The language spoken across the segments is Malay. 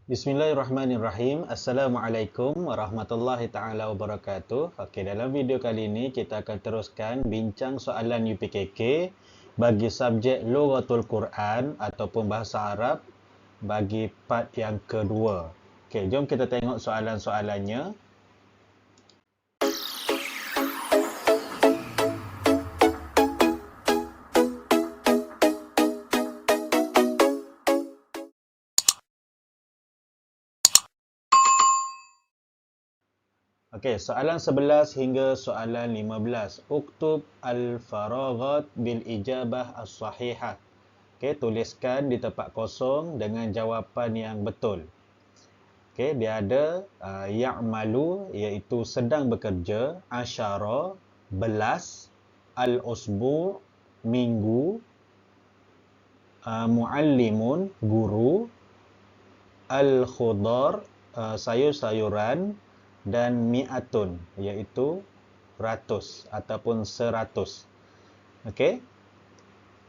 Bismillahirrahmanirrahim. Assalamualaikum warahmatullahi taala wabarakatuh. Okey, dalam video kali ini kita akan teruskan bincang soalan UPKK bagi subjek Lughatul Quran ataupun bahasa Arab bagi part yang kedua. Okey, jom kita tengok soalan-soalannya. Okey, soalan 11 hingga soalan 15. Uktub al-faraghat bil ijabah as-sahihah. Okey, tuliskan di tempat kosong dengan jawapan yang betul. Okey, dia ada ya'malu iaitu sedang bekerja, asyara belas, al-usbu' minggu, muallimun guru, al-khudar sayur-sayuran dan mi'atun iaitu ratus ataupun 100. Okey.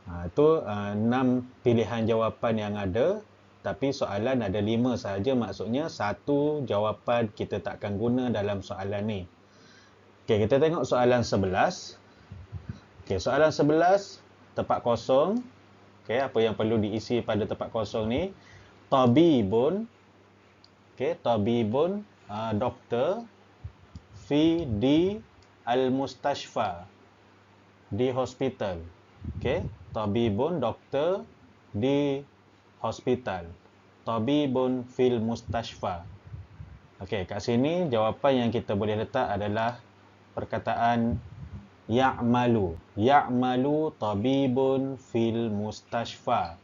Itu 6 pilihan jawapan yang ada, tapi soalan ada 5 sahaja, maksudnya satu jawapan kita takkan guna dalam soalan ni. Okey, kita tengok soalan 11. Okey, soalan 11 tempat kosong. Okey, apa yang perlu diisi pada tempat kosong ni? Tabibun. Okey, tabibun doktor fi di al-mustashfa, di hospital. Okey, tabibun doktor di hospital. Tabibun fil mustashfa. Okey, kat sini jawapan yang kita boleh letak adalah perkataan ya'malu. Ya'malu tabibun fil mustashfa.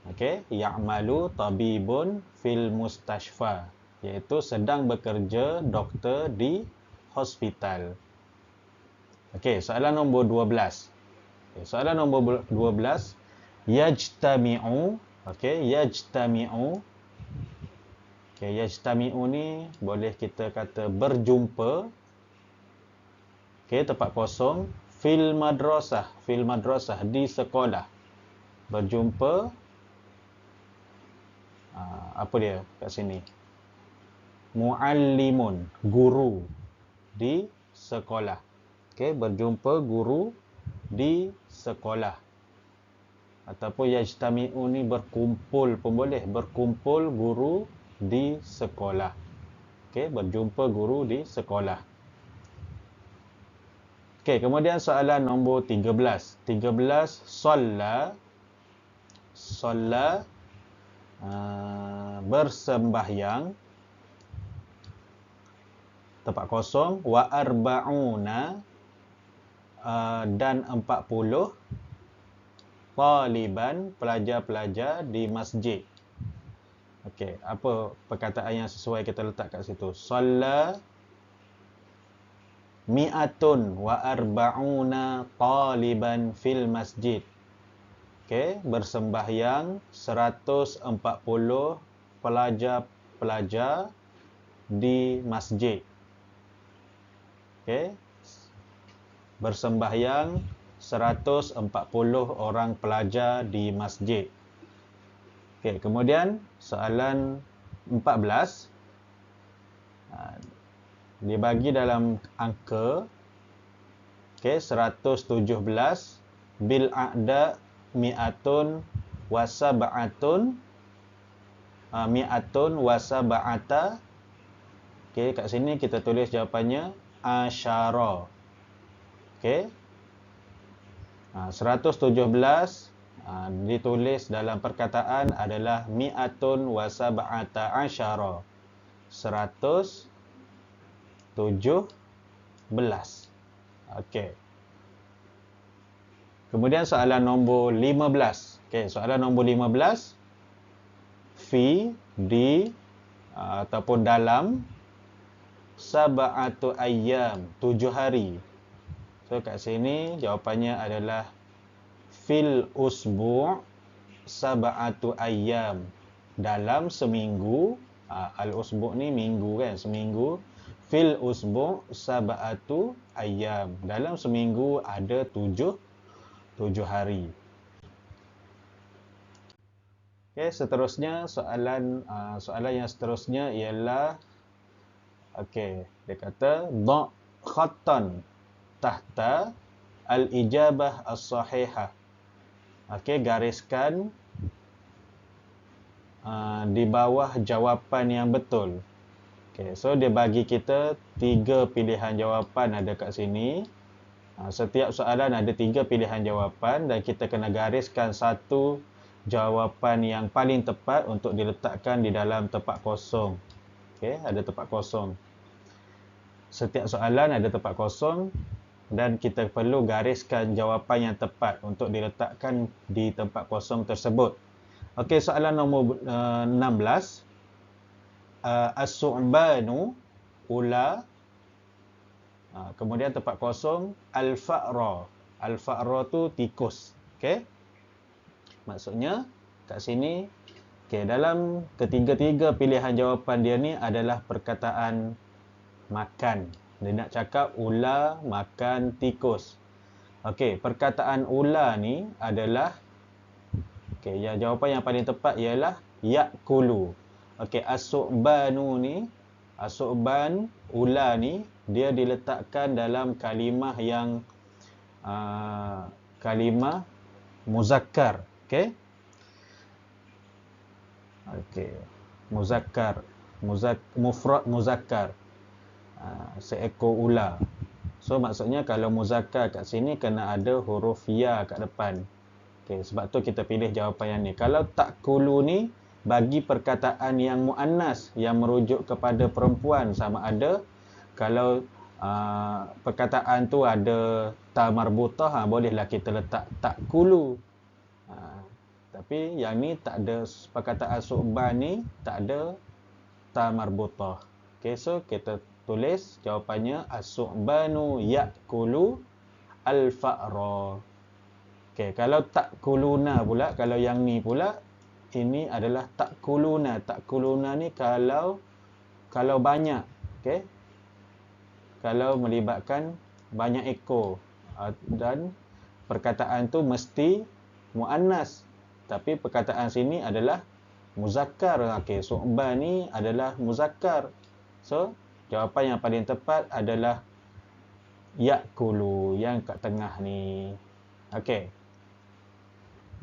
Okey, ya'malu tabibun fil mustashfa, iaitu sedang bekerja doktor di hospital. Okey, soalan nombor 12. Okay, soalan nombor 12, yajtami'u. Okey, yajtami'u. Okey, yajtami'u ni boleh kita kata berjumpa. Okey, tempat kosong, fil madrasah. Fil madrasah, di sekolah. Berjumpa. Apa dia kat sini? Muallimun, guru di sekolah. Okey, berjumpa guru di sekolah. Ataupun yajtami'u ni berkumpul pun boleh. Berkumpul guru di sekolah. Okey, berjumpa guru di sekolah. Okey, kemudian soalan nombor 13. 13, solla. Solla bersembahyang. Tempat kosong, wa arba'una dan 40 taliban, pelajar-pelajar di masjid. Okey, apa perkataan yang sesuai kita letak kat situ? Shalla mi'atun wa arba'una taliban fil masjid. Okey, bersembahyang 140 pelajar-pelajar di masjid. Okey, bersembahyang 140 orang pelajar di masjid. Okey, kemudian soalan 14. Dibagi dalam angka. Okey, 117 bil a'da mi'atun wa sab'atun. Mi'atun wa sab'ata. Okey, kat sini kita tulis jawapannya asyara. Okey. 117 ditulis dalam perkataan adalah mi'atun wa sab'ata asyara. 117. Okey. Kemudian soalan nombor 15. Okey, soalan nombor 15. Fi, di ataupun dalam sab'atu ayyam, 7 hari. So kat sini jawapannya adalah fil usbu' sab'atu ayyam, dalam seminggu. Al-usbu' ni minggu kan, seminggu. Fil usbu' sab'atu ayyam, dalam seminggu ada 7 hari. Okey, seterusnya soalan yang seterusnya ialah okey, dia kata dha' khattan tahta al-ijabah as-sahihah. Okey, gariskan di bawah jawapan yang betul. Okey, so dia bagi kita 3 pilihan jawapan ada kat sini. Setiap soalan ada 3 pilihan jawapan dan kita kena gariskan satu jawapan yang paling tepat untuk diletakkan di dalam tempat kosong. Okey, ada tempat kosong. Setiap soalan ada tempat kosong dan kita perlu gariskan jawapan yang tepat untuk diletakkan di tempat kosong tersebut. Okey, soalan nombor 16. As-su'banu ula. Kemudian tempat kosong al-fa'ra. Al-fa'ra tu tikus. Okey. Maksudnya kat sini dalam ketiga-tiga pilihan jawapan dia ni adalah perkataan makan. Dia nak cakap ula makan tikus. Okey, perkataan ula ni adalah yang jawapan yang paling tepat ialah ya'kulu. Okey, as-su'banu ni, as-su'ban ula ni dia diletakkan dalam kalimah yang kalimah muzakkar. Okey. Okey. Muzakkar, mufrad muzakkar. Seekor ula. So maksudnya kalau muzakkar kat sini kena ada huruf ya kat depan. Okey, sebab tu kita pilih jawapan yang ni. Kalau ta'kulu ni bagi perkataan yang muannas yang merujuk kepada perempuan, sama ada kalau perkataan tu ada ta marbutah, bolehlah kita letak ta'kulu. Tapi yang ni tak ada, perkataan su'ban ni tak ada ta marbutah. Okey, so kita tulis jawapannya as-su'banu ya'kulu al-fa'ra. Okey, kalau ta'kuluna pula, kalau yang ni pula, ini adalah ta'kuluna. Ta'kuluna ni kalau banyak, okey. Kalau melibatkan banyak ekor dan perkataan tu mesti muannas. Tapi perkataan sini adalah muzakkar. Okey, su'ban ni adalah muzakkar. So, jawapan yang paling tepat adalah ya'kulu yang kat tengah ni. Okey.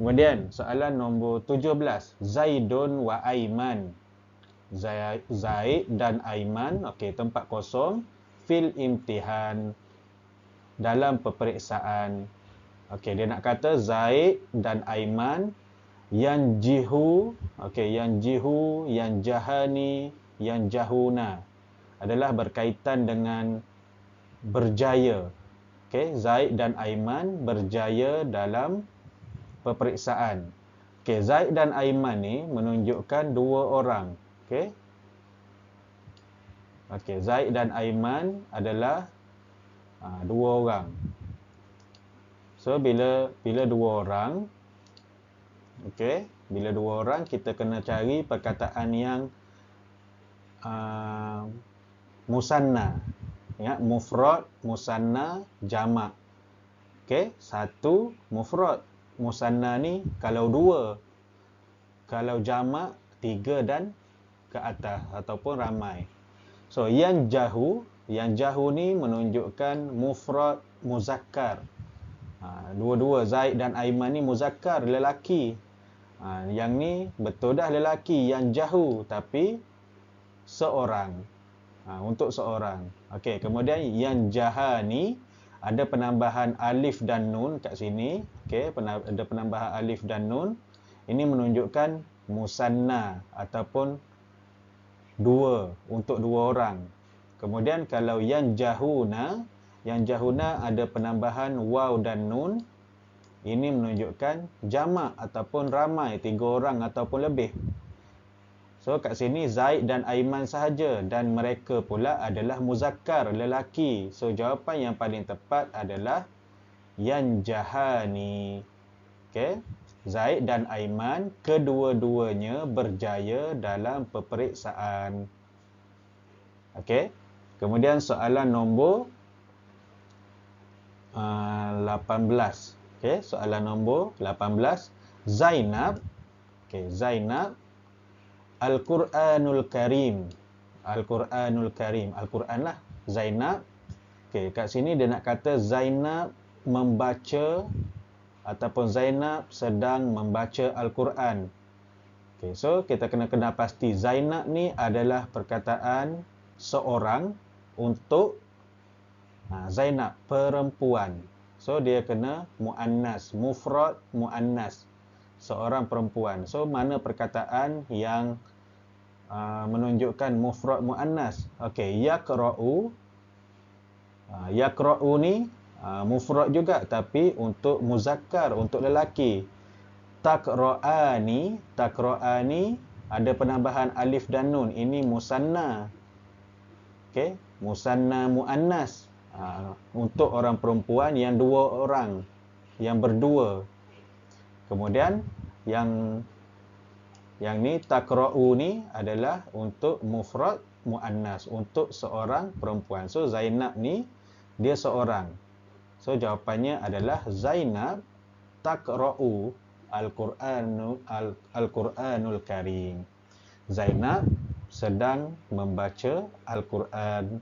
Kemudian soalan nombor 17. Zaidun wa Aiman. Zaid dan Aiman, okey, tempat kosong fil imtihan, dalam peperiksaan. Okey, dia nak kata Zaid dan Aiman yanjihu, okey, yanjihu, yanjahani, yanjahuna adalah berkaitan dengan berjaya. Okey, Zaid dan Aiman berjaya dalam peperiksaan. Okey, Zaid dan Aiman ni menunjukkan dua orang. Okey. Okey, Zaid dan Aiman adalah dua orang. So bila dua orang, okey, bila dua orang kita kena cari perkataan yang musanna. Ya, mufrad, musanna, jamak. Okey, satu mufrad. Musanna ni kalau dua. Kalau jamak tiga dan ke atas ataupun ramai. So yang jahu ni menunjukkan mufrad muzakkar. Dua-dua Zaid dan Aiman ni muzakkar, lelaki. Yang ni betul dah lelaki, yang jahu, tapi seorang. Untuk seorang. Okey, kemudian yang jahani ada penambahan alif dan nun kat sini. Okey, ada penambahan alif dan nun. Ini menunjukkan musanna ataupun dua, untuk dua orang. Kemudian kalau yang jahuna ada penambahan waw dan nun. Ini menunjukkan jamak ataupun ramai, tiga orang ataupun lebih. So kat sini Zaid dan Aiman sahaja dan mereka pula adalah muzakkar, lelaki. So jawapan yang paling tepat adalah yang jahani. Okey, Zaid dan Aiman kedua-duanya berjaya dalam peperiksaan. Okey. Kemudian soalan nombor 18. Okey, soalan nombor 18. Zainab Okey, Zainab Al-Quranul Karim. Al-Quranul Karim. Al-Quran lah. Zainab. Okey, kat sini dia nak kata Zainab membaca ataupun Zainab sedang membaca Al-Quran. Okey, so kita kena pasti Zainab ni adalah perkataan seorang untuk Zainab perempuan. So dia kena muannas, mufrad muannas. Seorang perempuan. So mana perkataan yang menunjukkan mufrad muannas? Okey, yaqra'u. Yaqra'u ni mufrad juga tapi untuk muzakkar, untuk lelaki. Taqra'ani ada penambahan alif dan nun. Ini musanna. Okey, musanna muannas. Untuk orang perempuan yang dua orang, yang berdua. Kemudian yang ni taqra'u ni adalah untuk mufrad muannas, untuk seorang perempuan. So Zainab ni dia seorang. So jawapannya adalah Zainab taqra'u Al-Quranul Karim. Zainab sedang membaca Al-Quran.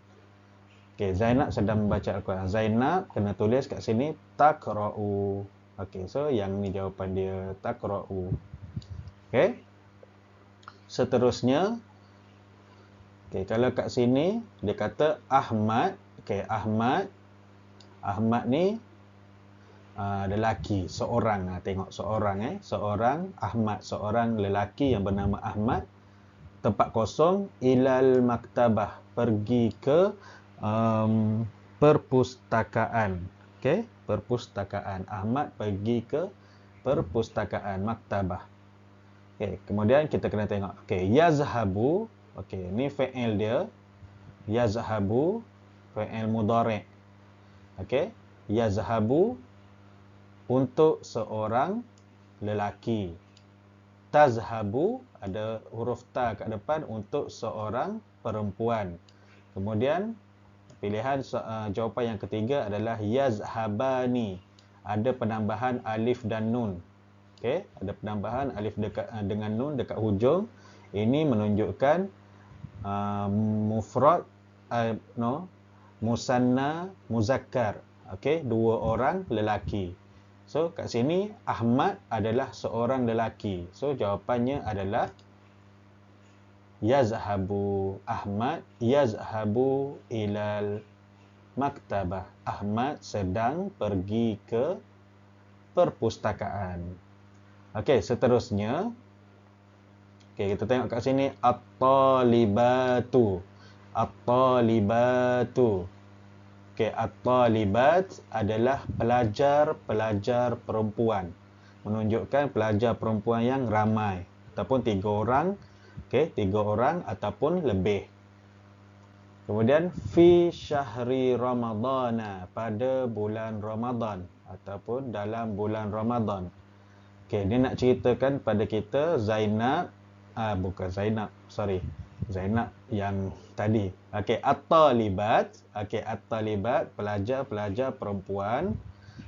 Okey, Zainab sedang membaca Al-Quran. Zainab kena tulis kat sini taqra'u. Okey, so yang ni jawapan dia, taqra'u. Okey. Seterusnya, okey, kalau kat sini dia kata Ahmad. Okey, Ahmad ni lelaki, seorang. Tengok seorang seorang Ahmad, seorang lelaki yang bernama Ahmad. Tempat kosong, ilal maktabah, pergi ke perpustakaan. Okey, perpustakaan. Ahmad pergi ke perpustakaan, maktabah. Okey, kemudian kita kena tengok. Okey, yazhabu. Okey, ni fi'il dia. Yazhabu, fi'il mudhari'. Okey, yazhabu untuk seorang lelaki. Tazhabu ada huruf ta kat depan untuk seorang perempuan. Kemudian pilihan jawapan yang ketiga adalah yazhabani. Ada penambahan alif dan nun. Okey, ada penambahan alif dengan nun dekat hujung. Ini menunjukkan mufrad musanna muzakkar. Okey, dua orang lelaki. So kat sini Ahmad adalah seorang lelaki. So jawapannya adalah yazhabu. Ahmad yazhabu ilal maktabah. Ahmad sedang pergi ke perpustakaan. Okey, seterusnya. Okey, kita tengok kat sini at-talibatu. At-talibatu. Okey, at-talibat adalah pelajar-pelajar perempuan. Menunjukkan pelajar perempuan yang ramai ataupun 3 orang. Okey, 3 orang ataupun lebih. Kemudian fi syahri ramadhana, pada bulan Ramadan ataupun dalam bulan Ramadan. Okey, dia nak ceritakan pada kita Zainab, bukan Zainab, sorry. Zainab yang tadi. Okey, at-talibat. Okey, at-talibat, pelajar-pelajar perempuan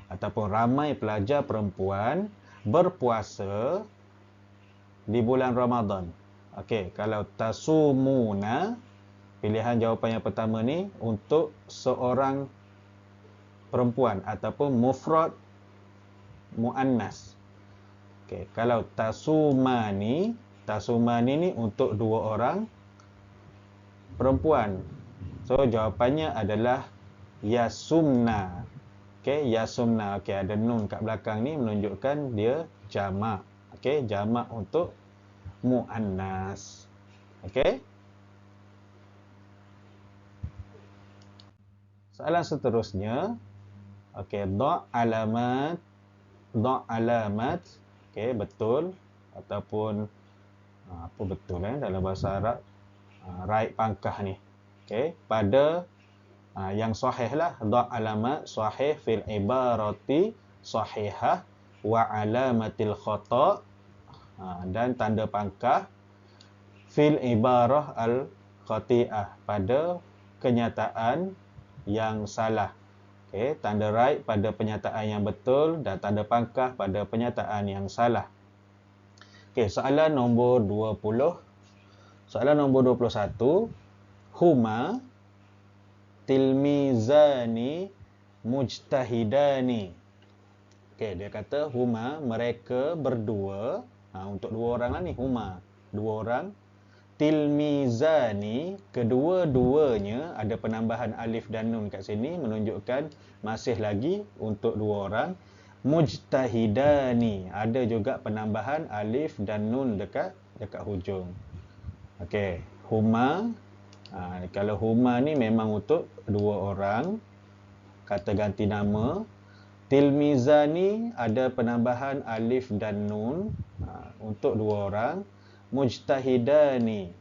ataupun ramai pelajar perempuan berpuasa di bulan Ramadan. Okey, kalau tasumuna, pilihan jawapan yang pertama ni untuk seorang perempuan ataupun mufrad muannas. Okey, kalau tasumani ni untuk 2 orang perempuan. So jawapannya adalah yasumna. Okey, yasumna. Okey, ada nun kat belakang ni menunjukkan dia jamak. Okey, jamak untuk muannas. Okey. Soalan seterusnya. Okey, dha' alamat. Okey, betul ataupun apa betul dalam bahasa Arab? Raib pangkah ni. Okey, pada yang sahih lah, dha' alamat sahih fil ibarati sahihah wa alamatil khata', dan tanda pangkah fil ibarah al khati'ah, pada kenyataan yang salah. Okey, tanda raib pada penyataan yang betul dan tanda pangkah pada penyataan yang salah. Okey, soalan nombor 20. Soalan nombor 21. Huma tilmizani mujtahidani. Okey, dia kata huma, mereka berdua. Untuk dua orang lah ni, huma. Dua orang. Tilmizani, kedua-duanya, ada penambahan alif dan nun kat sini, menunjukkan masih lagi untuk dua orang. Mujtahidani, ada juga penambahan alif dan nun dekat hujung. Okey, huma. Kalau huma ni memang untuk dua orang, kata ganti nama. Tilmizani ada penambahan alif dan nun untuk dua orang. Mujtahidani,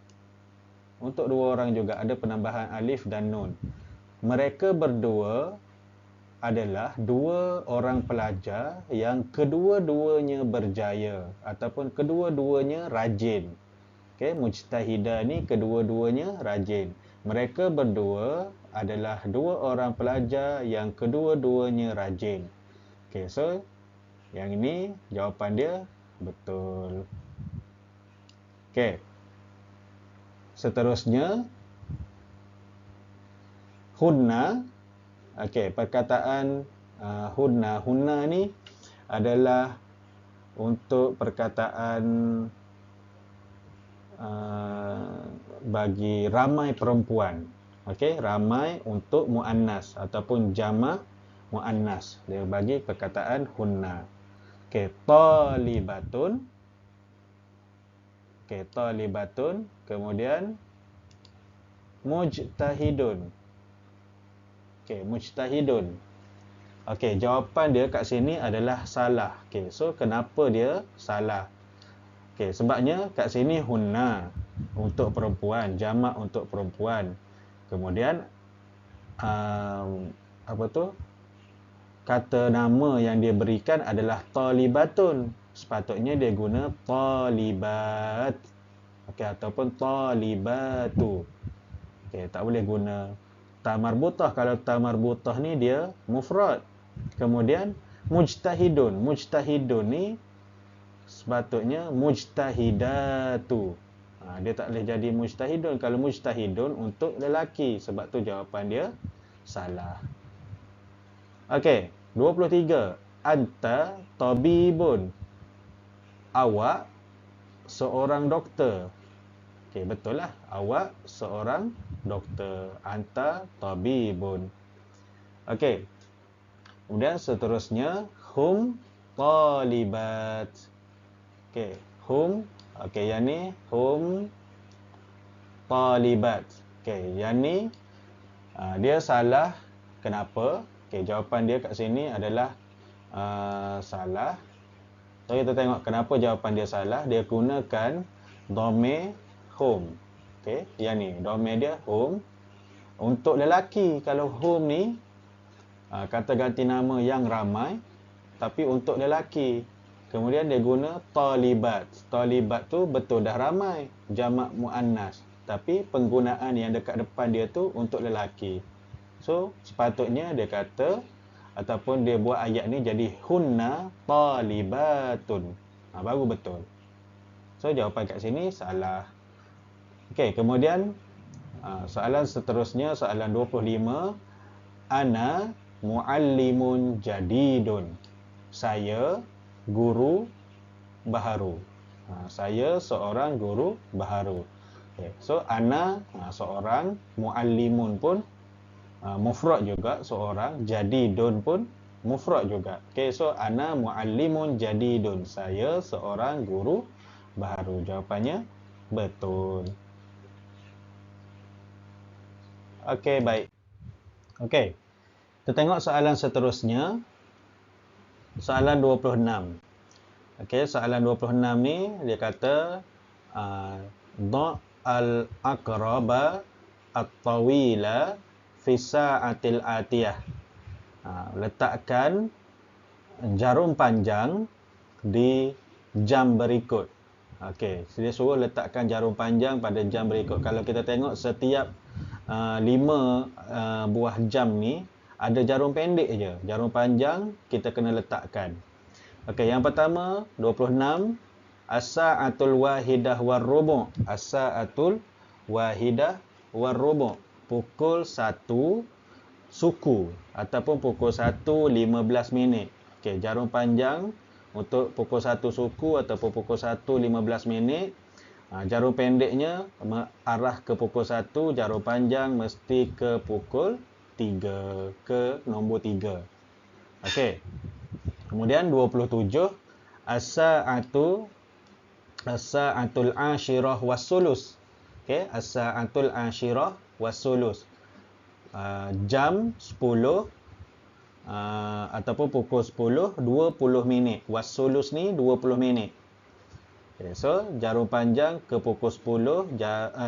untuk dua orang juga ada penambahan alif dan nun. Mereka berdua adalah dua orang pelajar yang kedua-duanya berjaya ataupun kedua-duanya rajin. Okey, mujtahidani, kedua-duanya rajin. Mereka berdua adalah dua orang pelajar yang kedua-duanya rajin. Okey, so yang ini jawapan dia betul. Okey. Seterusnya, hunna. Okey, perkataan hunna. Hunna ni adalah untuk perkataan bagi ramai perempuan. Okey, ramai untuk muannas ataupun jamak muannas. Dia bagi perkataan hunna. Okey, talibatun. Okey, talibatun. Kemudian mujtahidun. Okey, mujtahidun. Okey, jawapan dia kat sini adalah salah. Okey, so kenapa dia salah? Okey, sebabnya kat sini hunna untuk perempuan, jamak untuk perempuan. Kemudian kata nama yang dia berikan adalah talibatun. Sepatutnya dia guna talibat. Okey, ataupun talibatu. Okey, tak boleh guna ta marbutah. Kalau ta marbutah ni dia mufrad. Kemudian mujtahidun. Mujtahidun ni sepatutnya mujtahidatu. Dia tak boleh jadi mujtahidun. Kalau mujtahidun untuk lelaki, sebab tu jawapan dia salah. Okey, 23. Anta tabibun. Awak seorang doktor. Okey, betul lah. Awak seorang doktor. Anta tabibun. Okey. Kemudian seterusnya, hum talibat. Okey, hum. Okey, yang ni hum talibat. Okey, yang ni dia salah. Kenapa? Okey, jawapan dia kat sini adalah salah. So, kita tengok kenapa jawapan dia salah. Dia gunakan dhamir hum. Okey, yang ni dhamir dia hum untuk lelaki. Kalau hum ni kata ganti nama yang ramai, tapi untuk lelaki. Kemudian dia guna talibat. Talibat tu betul dah ramai, jamak muannas, tapi penggunaan yang dekat depan dia tu untuk lelaki. So sepatutnya dia kata ataupun dia buat ayat ni jadi hunna talibatun. Baru betul. So jawapan kat sini salah. Okey, kemudian soalan seterusnya, soalan 25. Ana muallimun jadidun. Saya guru baharu. Saya seorang guru baharu. Okay. So ana seorang, muallimun pun mufrad juga seorang, jadidun pun mufrad juga. Okay, so ana muallimun jadidun. Saya seorang guru baharu. Jawapannya betul. Okey, baik. Okey. Kita tengok soalan seterusnya. Soalan 26. Okey, soalan 26 ni dia kata dha' al-aqraba at-tawila fi sa'atil atiyah. Letakkan jarum panjang di jam berikut. Okey, dia suruh letakkan jarum panjang pada jam berikut. Kalau kita tengok setiap 5 buah jam ni ada jarum pendek je. Jarum panjang kita kena letakkan. Okey, yang pertama 26. As-sa'atul wahidah war-rubu'. As-sa'atul wahidah war-rubu'. Pukul 1 suku ataupun pukul 1:15. Okey, jarum panjang untuk pukul 1 suku ataupun pukul 1:15. Jarum pendeknya arah ke pukul 1, jarum panjang mesti ke pukul 3, ke nombor 3. Okey. Kemudian 27, as-sa'atul ashirah was-sulus. Okey, as-sa'atul ashirah was-sulus. Jam 10 ataupun pukul 10 20 minit. Was-sulus ni 20 minit. Okay, so jarum panjang ke pukul 10,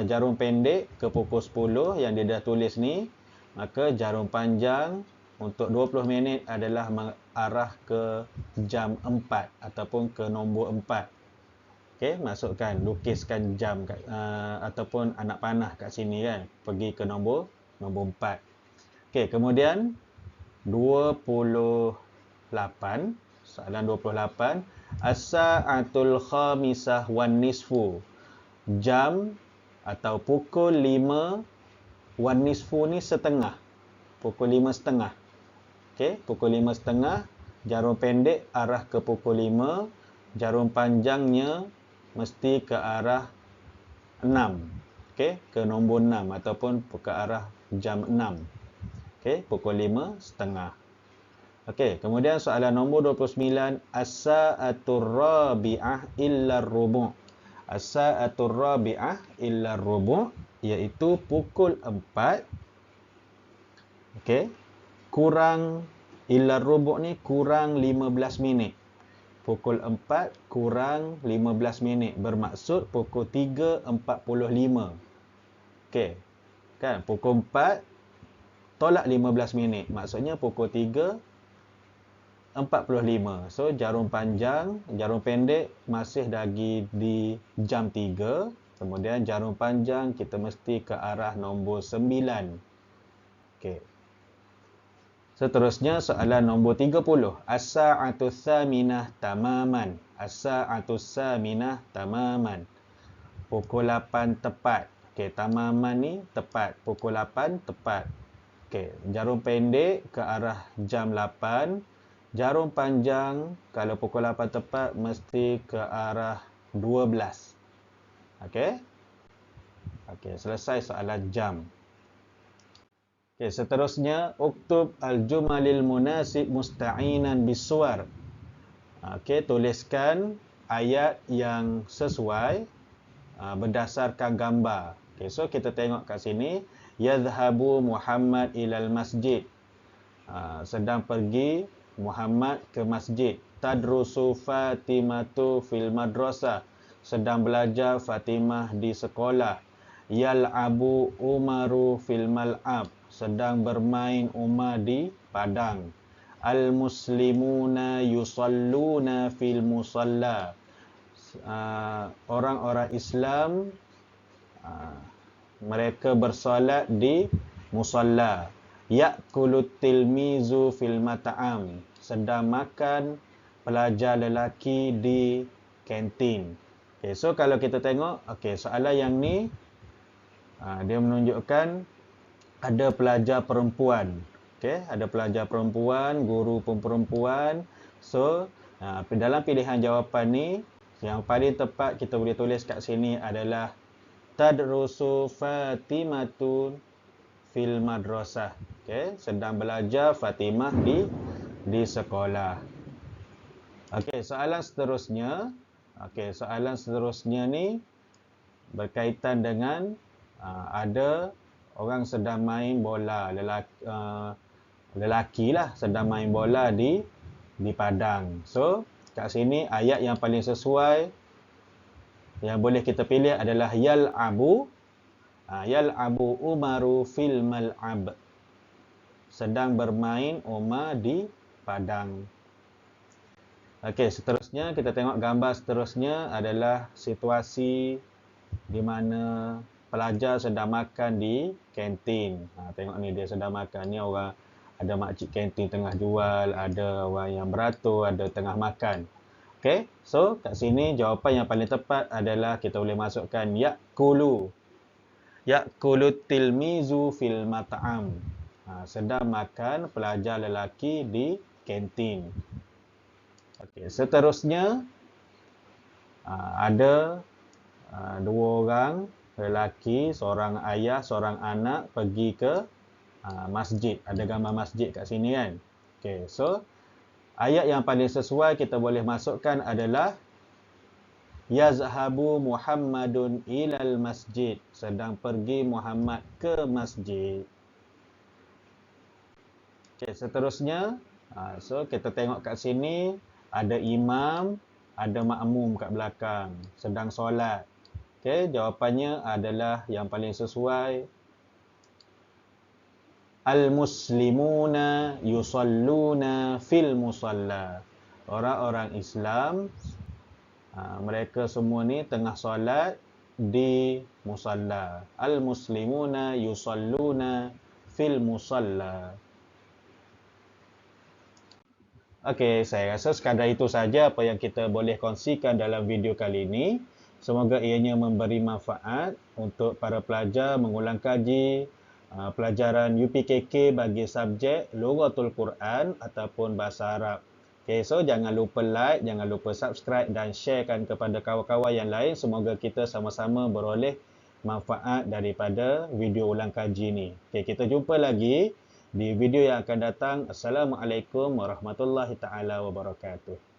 jarum pendek ke pukul 10 yang dia dah tulis ni, maka jarum panjang untuk 20 minit adalah mengarah ke jam 4 ataupun ke nombor 4. Okey, masukkan, lukiskan jam ataupun anak panah kat sini kan, pergi ke nombor 4. Okey, kemudian 28, soalan 28, as-sa'atul khamisah wan nisfu. Jam atau pukul 5 wan nisfu ni setengah. Pukul 5:30. Okey, pukul 5:30, jarum pendek arah ke pukul 5, jarum panjangnya mesti ke arah 6. Okey, ke nombor 6 ataupun ke arah jam 6. Okey, pukul 5:30. Okey, kemudian soalan nombor 29, as-sa'atur rabi'ah illa rubu'. As-sa'atur rabi'ah illa rubu', iaitu pukul 4. Okey, kurang illa rubu' ni kurang 15 minit. Pukul 4 kurang 15 minit, bermaksud pukul 3:45. Okey, kan, pukul 4 tolak 15 minit, maksudnya pukul 3:45. So jarum panjang, jarum pendek masih lagi di jam 3. Kemudian jarum panjang kita mesti ke arah nombor 9. Okey. Seterusnya soalan nombor 30, as-sa'atus saminah tamaman. As-sa'atus saminah tamaman. Pukul 8 tepat. Okey, tamaman ni tepat, pukul 8 tepat. Okey, jarum pendek ke arah jam 8. Jarum panjang kalau pukul 8 tepat mesti ke arah 12. Okey. Okey, selesai soalan jam. Okey, seterusnya uktub al-jumalil munasib musta'inan bisuwar. Okey, tuliskan ayat yang sesuai berdasarkan gambar. Okey, so kita tengok kat sini, yadhhabu Muhammad ilal masjid. Sedang pergi Muhammad ke masjid. Tadrusu Fatimatu fil madrasah. Sedang belajar Fatimah di sekolah. Yal'abu Umaru fil mal'ab. Sedang bermain Umar di padang. Al-muslimuna yusalluna fil musalla. Orang-orang Islam mereka bersolat di musalla. Ya'kulut tilmizu fil mat'am. Sedang makan pelajar lelaki di kantin. Okay, so kalau kita tengok, okay, soalan yang ni dia menunjukkan ada pelajar perempuan. Okay, ada pelajar perempuan, guru pun perempuan. So dalam pilihan jawapan ni, yang paling tepat kita boleh tulis kat sini adalah tadrusu Fatimatu fil madrasah. Okay, sedang belajar Fatimah di sekolah. Okey, soalan seterusnya. Okey, soalan seterusnya ni berkaitan dengan ada orang sedang main bola, lelaki lah sedang main bola di padang. So, kat sini ayat yang paling sesuai yang boleh kita pilih adalah yal'abu Umaru fil mal'ab. Sedang bermain Umar di padang. Okey, seterusnya kita tengok gambar seterusnya adalah situasi di mana pelajar sedang makan di kantin. Tengok ni, dia sedang makan. Ni orang, ada makcik kantin tengah jual, ada orang yang beratur, ada tengah makan. Okey, so kat sini jawapan yang paling tepat adalah kita boleh masukkan ya'kulu. Ya'kulu tilmizu fil mat'am. Sedang makan pelajar lelaki di kantin. Okey, seterusnya ada dua orang lelaki, seorang ayah, seorang anak pergi ke masjid. Ada gambar masjid kat sini kan. Okey, so ayat yang paling sesuai kita boleh masukkan adalah yazhabu Muhammadun ilal masjid. Sedang pergi Muhammad ke masjid. Okey, seterusnya so kita tengok kat sini ada imam, ada makmum kat belakang sedang solat. Okey, jawapannya adalah yang paling sesuai al-muslimuna yusalluna fil musalla. Orang-orang Islam mereka semua ni tengah solat di musalla. Al-muslimuna yusalluna fil musalla. Okey, saya rasa sekadar itu saja apa yang kita boleh kongsikan dalam video kali ini. Semoga ianya memberi manfaat untuk para pelajar mengulang kaji pelajaran UPKK bagi subjek Lughatul Quran ataupun Bahasa Arab. Okay, so jangan lupa like, jangan lupa subscribe dan sharekan kepada kawan-kawan yang lain. Semoga kita sama-sama beroleh manfaat daripada video ulang kaji ni. Okay, kita jumpa lagi di video yang akan datang. Assalamualaikum warahmatullahi taala wabarakatuh.